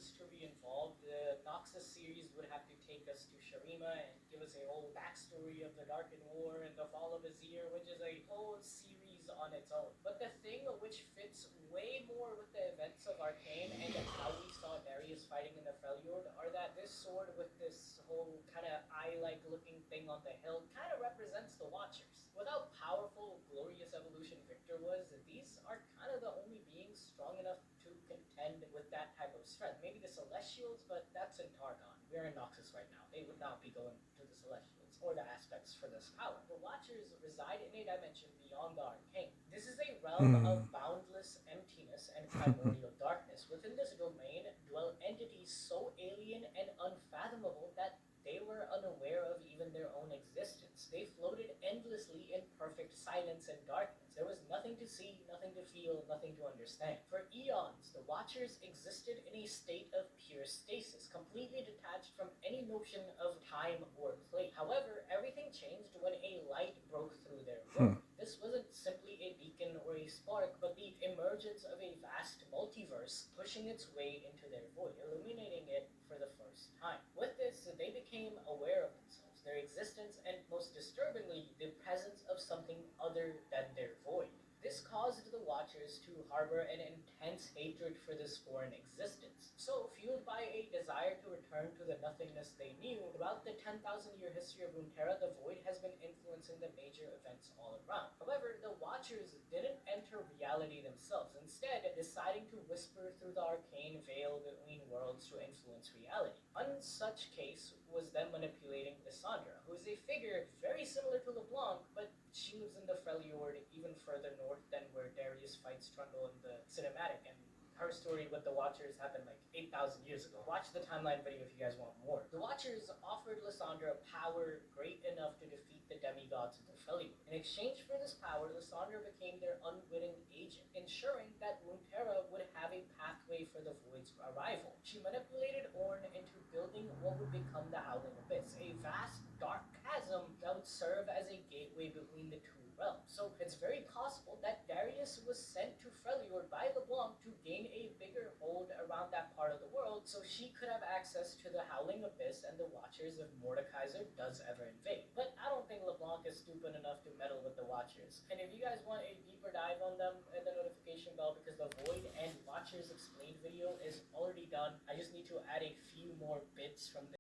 Noxus to be involved. The Noxus series would have to take us to Sharima and give us a whole backstory of the Darken War and the fall of Azir, which is a whole series on its own. But the thing which fits way more with the events of Arcane and how we saw Darius fighting in the Freljord are that this sword with this whole kind of eye-like looking thing on the hilt kind of represents the Watchers. With how powerful Glorious Evolution Victor was, these are kind of the only beings strong enough to contend with that type of strength. Maybe the Celestials, but that's in Targon. We're in Noxus right now. They would not be going to the Celestials or the aspects for this power. The Watchers reside in a dimension beyond the Arcane. This is a realm of boundless emptiness and primordial darkness. Within this domain dwell entities so alien and unfathomable that they were unaware of even their own existence. They floated endlessly in perfect silence and darkness. There was nothing to see, nothing to feel, nothing to understand. For eons, the Watchers existed in a state of pure stasis, completely detached from any notion of time or place. However, everything changed when a light broke through their world. This wasn't simply a beacon or a spark, but the emergence of a vast multiverse pushing its way into their void, illuminating it for the first time. With this, they became aware of themselves, their existence, and most disturbingly, the presence of something other than their void. This caused the Watchers to harbor an intense hatred for this foreign existence. So, fueled by a desire to return to the nothingness they knew, throughout the 10,000-year history of Runeterra, the Void has been influencing the major events all around. However, the Watchers didn't enter reality themselves, instead deciding to whisper through the arcane veil between worlds to influence reality. One such case was them manipulating Lissandra, who is a figure very similar to LeBlanc, but she lives in the Freljord, even further north than where Darius fights Trundle in the cinematic, and her story with the Watchers happened like 8,000 years ago. Watch the timeline video if you guys want more. The Watchers offered Lissandra power great enough to defeat the demigods of the Freljord. In exchange for this power, Lissandra became their unwitting agent, ensuring that Runeterra would have a pathway for the Void's arrival. She manipulated Ornn into building what would become the Howling Abyss, a vast, dark chasm that would serve as a gateway between the two realms. So it's very possible that Darius was sent to Freljord by LeBlanc to gain a bigger hold around that part of the world so she could have access to the Howling Abyss and the Watchers if Mordekaiser does ever invade. But I don't think LeBlanc is stupid enough to meddle with the Watchers. And if you guys want a deeper dive on them, hit the notification bell because the Void and Watchers Explained video is already done. I just need to add a few more bits from the